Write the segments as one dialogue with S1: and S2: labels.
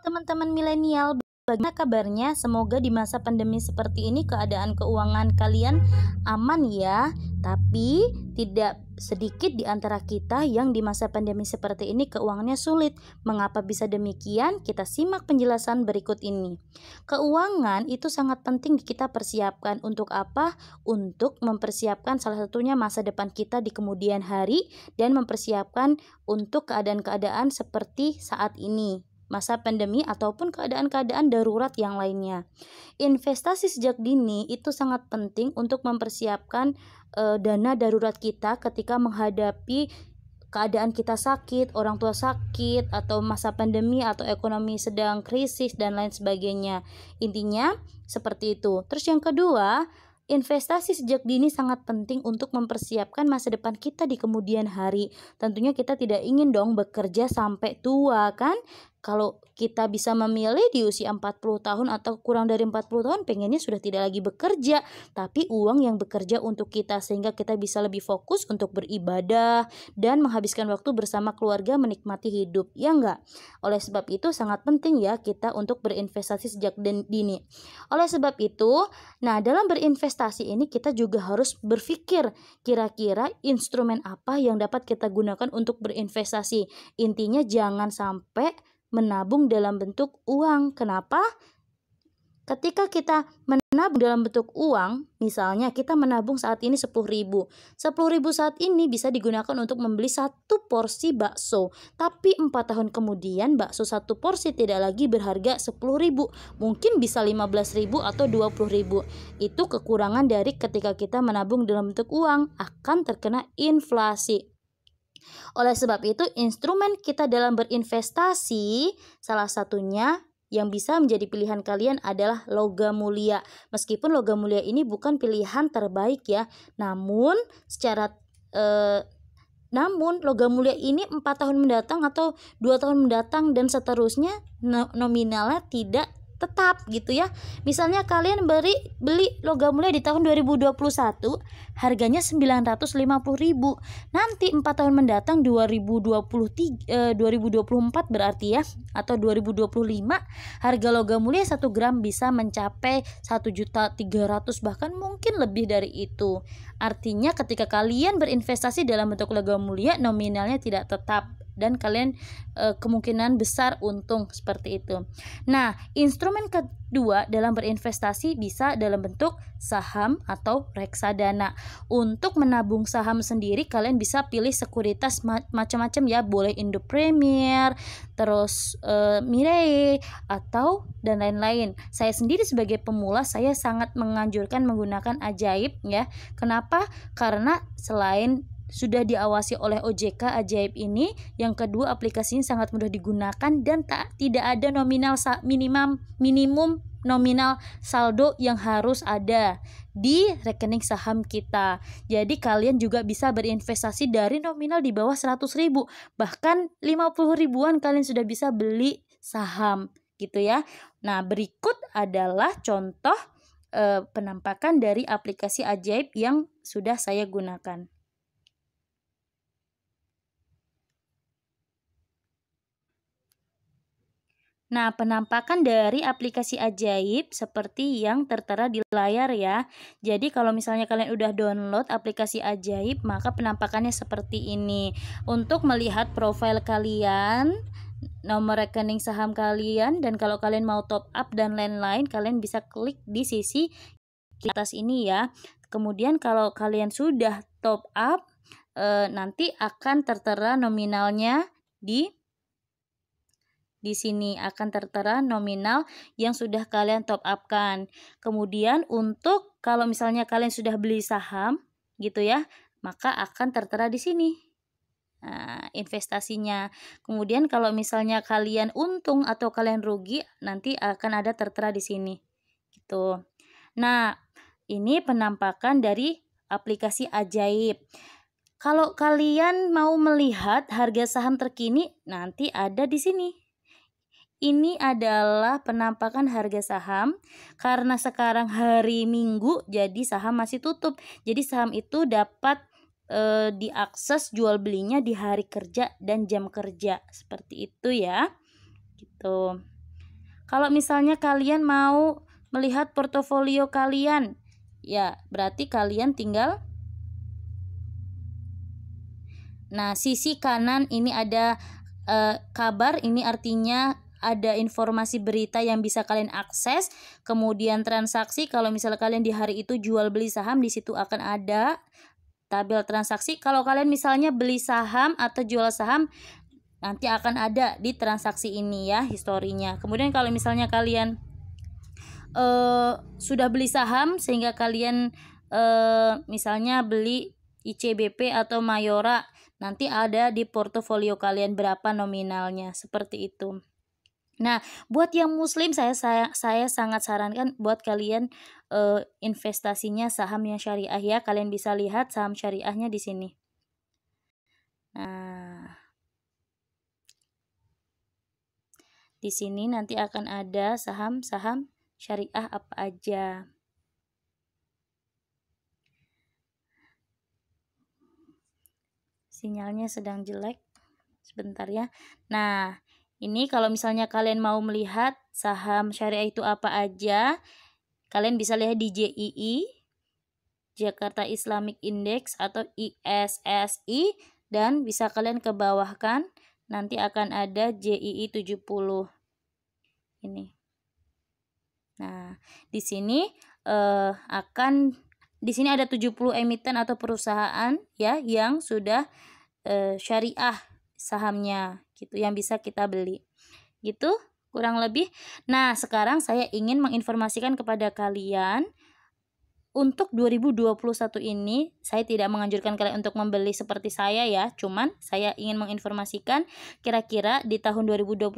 S1: teman-teman milenial, bagaimana kabarnya? Semoga di masa pandemi seperti ini keadaan keuangan kalian aman ya. Tapi tidak sedikit di antara kita yang di masa pandemi seperti ini keuangannya sulit. Mengapa bisa demikian? Kita simak penjelasan berikut ini. Keuangan itu sangat penting kita persiapkan. Untuk apa? Untuk mempersiapkan salah satunya masa depan kita di kemudian hari dan mempersiapkan untuk keadaan-keadaan seperti saat ini, masa pandemi ataupun keadaan-keadaan darurat yang lainnya. Investasi sejak dini itu sangat penting untuk mempersiapkan dana darurat kita ketika menghadapi keadaan kita sakit, orang tua sakit, atau masa pandemi atau ekonomi sedang krisis dan lain sebagainya. Intinya seperti itu. Terus yang kedua, investasi sejak dini sangat penting untuk mempersiapkan masa depan kita di kemudian hari. Tentunya kita tidak ingin dong bekerja sampai tua kan? Kalau kita bisa memilih di usia 40 tahun atau kurang dari 40 tahun, pengennya sudah tidak lagi bekerja, tapi uang yang bekerja untuk kita sehingga kita bisa lebih fokus untuk beribadah dan menghabiskan waktu bersama keluarga menikmati hidup, ya enggak? Oleh sebab itu sangat penting ya kita untuk berinvestasi sejak dini. Oleh sebab itu, nah dalam berinvestasi ini kita juga harus berpikir kira-kira instrumen apa yang dapat kita gunakan untuk berinvestasi. Intinya jangan sampai menabung dalam bentuk uang. Kenapa? Ketika kita menabung dalam bentuk uang, misalnya kita menabung saat ini 10.000. 10.000 saat ini bisa digunakan untuk membeli satu porsi bakso. Tapi 4 tahun kemudian bakso satu porsi tidak lagi berharga 10.000. Mungkin bisa 15.000 atau 20.000. Itu kekurangan dari ketika kita menabung dalam bentuk uang, akan terkena inflasi. Oleh sebab itu, instrumen kita dalam berinvestasi salah satunya yang bisa menjadi pilihan kalian adalah logam mulia. Meskipun logam mulia ini bukan pilihan terbaik ya, namun logam mulia ini 4 tahun mendatang atau 2 tahun mendatang dan seterusnya nominalnya tidak tetap gitu ya. Misalnya kalian beli logam mulia di tahun 2021, harganya 950.000. Nanti 4 tahun mendatang 2024 berarti ya, atau 2025, harga logam mulia 1 gram bisa mencapai 1.300.000, bahkan mungkin lebih dari itu. Artinya ketika kalian berinvestasi dalam bentuk logam mulia, nominalnya tidak tetap dan kalian kemungkinan besar untung seperti itu. Nah, instrumen kedua dalam berinvestasi bisa dalam bentuk saham atau reksadana. Untuk menabung saham sendiri kalian bisa pilih sekuritas macam-macam ya, boleh Indo Premier, terus Mirai atau dan lain-lain. Saya sendiri sebagai pemula saya sangat menganjurkan menggunakan Ajaib ya. Kenapa? Karena selain sudah diawasi oleh OJK Ajaib ini, yang kedua aplikasinya sangat mudah digunakan dan tidak ada minimum nominal saldo yang harus ada di rekening saham kita. Jadi kalian juga bisa berinvestasi dari nominal di bawah 100.000, bahkan 50 ribuan kalian sudah bisa beli saham gitu ya. Nah, berikut adalah contoh penampakan dari aplikasi Ajaib yang sudah saya gunakan. Nah, penampakan dari aplikasi Ajaib seperti yang tertera di layar ya. Jadi kalau misalnya kalian udah download aplikasi Ajaib, maka penampakannya seperti ini. Untuk melihat profil kalian, nomor rekening saham kalian, dan kalau kalian mau top up dan lain-lain, kalian bisa klik di sisi atas ini ya. Kemudian kalau kalian sudah top up, nanti akan tertera nominalnya di sini akan tertera nominal yang sudah kalian top upkan. Kemudian untuk kalau misalnya kalian sudah beli saham gitu ya, maka akan tertera di sini investasinya. Kemudian kalau misalnya kalian untung atau kalian rugi, nanti akan ada tertera di sini gitu. Nah, ini penampakan dari aplikasi Ajaib. Kalau kalian mau melihat harga saham terkini, nanti ada di sini. Ini adalah penampakan harga saham. Karena sekarang hari Minggu, jadi saham masih tutup. Jadi saham itu dapat diakses jual belinya di hari kerja dan jam kerja, seperti itu ya. Gitu. Kalau misalnya kalian mau melihat portofolio kalian, ya berarti kalian tinggal, nah sisi kanan ini ada kabar, ini artinya ada informasi berita yang bisa kalian akses. Kemudian transaksi, kalau misalnya kalian di hari itu jual beli saham, di situ akan ada tabel transaksi. Kalau kalian misalnya beli saham atau jual saham, nanti akan ada di transaksi ini ya, historinya. Kemudian kalau misalnya kalian sudah beli saham sehingga kalian misalnya beli ICBP atau Mayora, nanti ada di portofolio kalian berapa nominalnya, seperti itu. Nah, buat yang muslim saya sangat sarankan buat kalian investasinya saham yang syariah ya. Kalian bisa lihat saham syariahnya di sini. Nah, di sini nanti akan ada saham-saham syariah apa aja. Sinyalnya sedang jelek. Sebentar ya. Nah, ini kalau misalnya kalian mau melihat saham syariah itu apa aja, kalian bisa lihat di JII, Jakarta Islamic Index atau ISSI, dan bisa kalian ke bawah kan, nanti akan ada JII 70 ini. Nah, di sini di sini ada 70 emiten atau perusahaan ya yang sudah syariah sahamnya gitu, yang bisa kita beli gitu kurang lebih. Nah, sekarang saya ingin menginformasikan kepada kalian untuk 2021 ini. Saya tidak menganjurkan kalian untuk membeli seperti saya ya, cuman saya ingin menginformasikan kira-kira di tahun 2021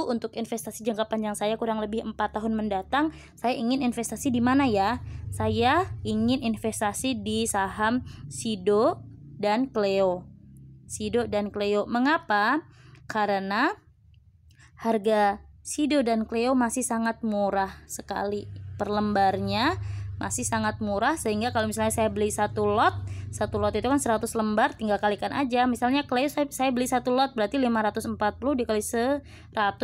S1: untuk investasi jangka panjang saya kurang lebih 4 tahun mendatang, saya ingin investasi di mana ya. Saya ingin investasi di saham Sido dan Cleo. Sido dan Cleo. Mengapa? Karena harga Sido dan Cleo masih sangat murah sekali per lembarnya, masih sangat murah, sehingga kalau misalnya saya beli satu lot itu kan 100 lembar, tinggal kalikan aja. Misalnya Cleo saya beli satu lot berarti 540 dikali 100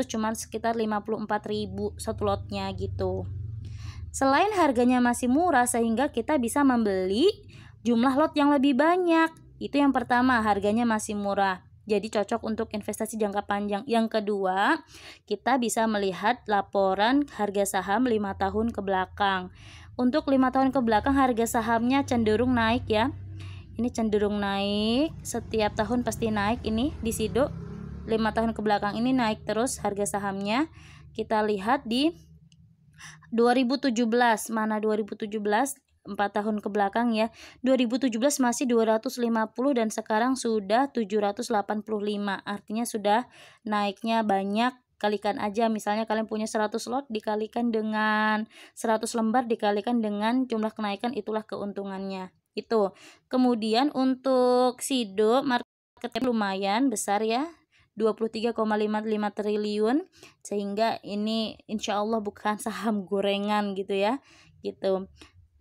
S1: cuma sekitar 54.000 satu lotnya gitu. Selain harganya masih murah, sehingga kita bisa membeli jumlah lot yang lebih banyak. Itu yang pertama, harganya masih murah. Jadi cocok untuk investasi jangka panjang. Yang kedua, kita bisa melihat laporan harga saham 5 tahun ke belakang. Untuk 5 tahun ke belakang harga sahamnya cenderung naik ya. Ini cenderung naik, setiap tahun pasti naik. Ini di Sido 5 tahun ke belakang ini naik terus harga sahamnya. Kita lihat di 2017, mana 2017? 4 tahun ke belakang ya. 2017 masih 250 dan sekarang sudah 785. Artinya sudah naiknya banyak. Kalikan aja, misalnya kalian punya 100 lot dikalikan dengan 100 lembar dikalikan dengan jumlah kenaikan, itulah keuntungannya. Itu. Kemudian untuk Sido market lumayan besar ya. 23,55 triliun, sehingga ini insya Allah bukan saham gorengan gitu ya. Gitu.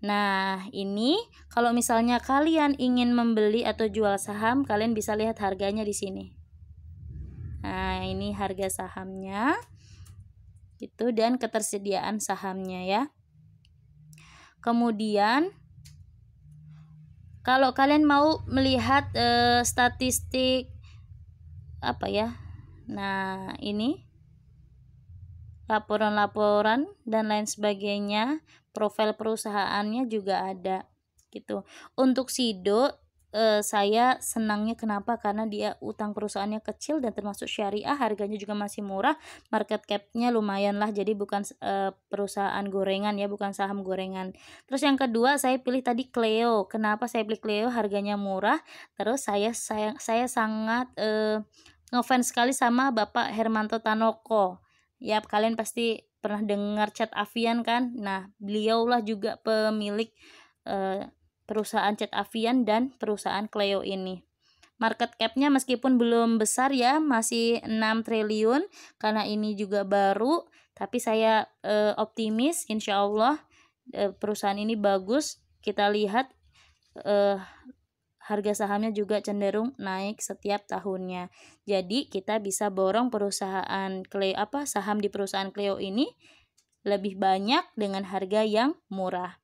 S1: Nah, ini kalau misalnya kalian ingin membeli atau jual saham, kalian bisa lihat harganya di sini. Nah, ini harga sahamnya gitu, dan ketersediaan sahamnya ya. Kemudian kalau kalian mau melihat statistik apa ya? Nah, ini laporan-laporan dan lain sebagainya, profil perusahaannya juga ada gitu. Untuk Sido saya senangnya kenapa? Karena dia utang perusahaannya kecil dan termasuk syariah, harganya juga masih murah, market cap-nya lumayan lah, jadi bukan perusahaan gorengan ya, bukan saham gorengan. Terus yang kedua saya pilih tadi Cleo. Kenapa saya pilih Cleo? Harganya murah. Terus saya sangat ngefans sekali sama Bapak Hermanto Tanoko. Ya, kalian pasti pernah dengar Chat Avian kan? Nah, beliaulah juga pemilik perusahaan Chat Avian dan perusahaan Cleo ini. Market cap-nya meskipun belum besar ya, masih 6 triliun karena ini juga baru, tapi saya optimis insya Allah perusahaan ini bagus. Kita lihat harga sahamnya juga cenderung naik setiap tahunnya. Jadi kita bisa borong perusahaan saham di perusahaan Cleo ini lebih banyak dengan harga yang murah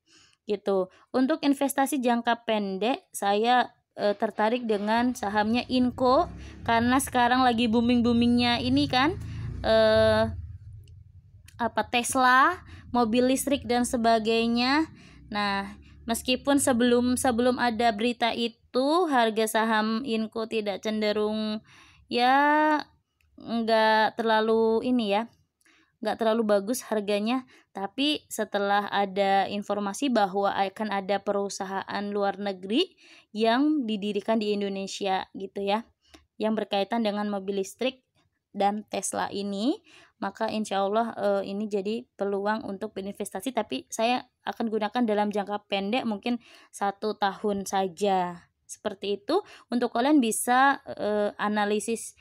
S1: gitu. Untuk investasi jangka pendek saya tertarik dengan sahamnya Inco karena sekarang lagi booming-boomingnya ini kan Tesla, mobil listrik dan sebagainya. Nah, meskipun sebelum ada berita itu harga saham Inco tidak cenderung nggak terlalu nggak terlalu bagus harganya, tapi setelah ada informasi bahwa akan ada perusahaan luar negeri yang didirikan di Indonesia gitu ya, yang berkaitan dengan mobil listrik dan Tesla ini, maka insya Allah ini jadi peluang untuk berinvestasi, tapi saya akan gunakan dalam jangka pendek mungkin 1 tahun saja. Seperti itu. Untuk kalian bisa analisis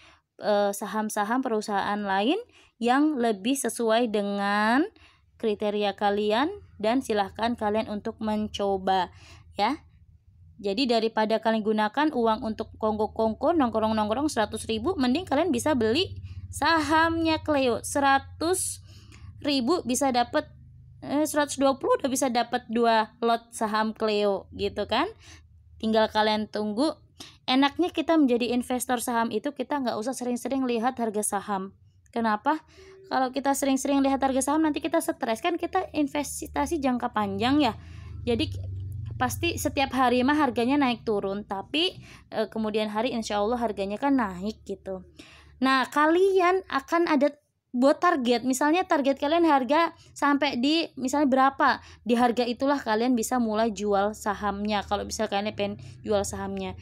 S1: saham-saham perusahaan lain yang lebih sesuai dengan kriteria kalian dan silahkan kalian untuk mencoba ya. Jadi daripada kalian gunakan uang untuk kongko-kongko nongkrong-nongkrong 100.000, mending kalian bisa beli sahamnya Cleo. 100.000 bisa dapat 120 udah bisa dapat 2 lot saham Cleo gitu kan. Tinggal kalian tunggu. Enaknya kita menjadi investor saham itu kita nggak usah sering-sering lihat harga saham. Kenapa? Kalau kita sering-sering lihat harga saham nanti kita stres, kan kita investasi jangka panjang ya. Jadi pasti setiap hari mah harganya naik turun, tapi kemudian hari insya Allah harganya kan naik gitu. Nah, kalian akan ada buat target, misalnya target kalian harga sampai di misalnya berapa, di harga itulah kalian bisa mulai jual sahamnya. Kalau bisa kalian pengen jual sahamnya,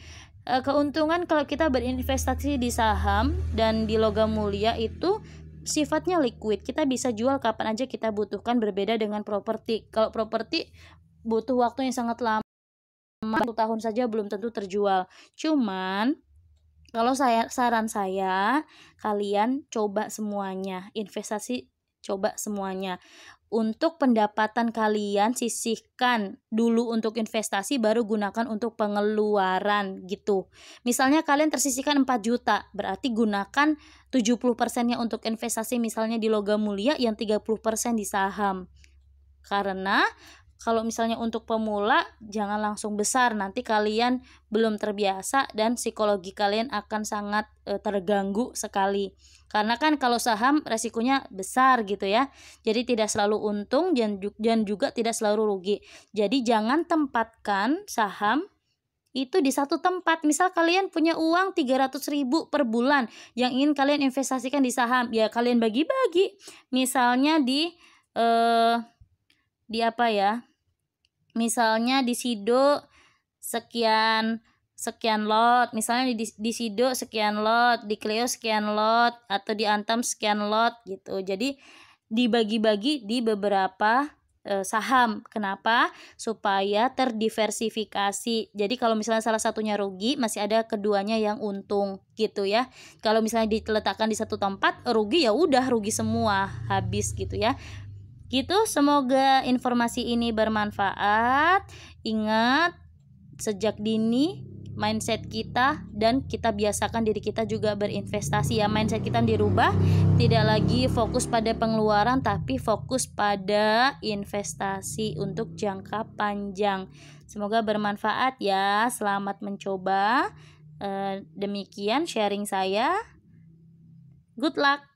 S1: keuntungan kalau kita berinvestasi di saham dan di logam mulia itu sifatnya liquid, kita bisa jual kapan aja kita butuhkan, berbeda dengan properti. Kalau properti butuh waktu yang sangat lama, 1 tahun saja belum tentu terjual. Cuman kalau saran saya, kalian coba semuanya, investasi coba semuanya. Untuk pendapatan kalian sisihkan dulu untuk investasi, baru gunakan untuk pengeluaran gitu. Misalnya kalian tersisihkan 4 juta, berarti gunakan 70%-nya untuk investasi misalnya di logam mulia, yang 30% di saham. Karena kalau misalnya untuk pemula jangan langsung besar, nanti kalian belum terbiasa dan psikologi kalian akan sangat terganggu sekali. Karena kan kalau saham resikonya besar gitu ya. Jadi tidak selalu untung dan juga tidak selalu rugi. Jadi jangan tempatkan saham itu di satu tempat. Misal kalian punya uang 300.000 per bulan yang ingin kalian investasikan di saham, ya kalian bagi-bagi. Misalnya misalnya di Sido sekian lot, misalnya di Sido sekian lot, di Cleo sekian lot, atau di Antam sekian lot gitu. Jadi dibagi-bagi di beberapa saham. Kenapa? Supaya terdiversifikasi. Jadi kalau misalnya salah satunya rugi, masih ada keduanya yang untung gitu ya. Kalau misalnya diletakkan di satu tempat rugi, ya udah rugi semua, habis gitu ya. Gitu, semoga informasi ini bermanfaat. Ingat, sejak dini mindset kita, dan kita biasakan diri kita juga berinvestasi ya. Mindset kita dirubah, tidak lagi fokus pada pengeluaran tapi fokus pada investasi untuk jangka panjang. Semoga bermanfaat ya. Selamat mencoba. Demikian sharing saya. Good luck.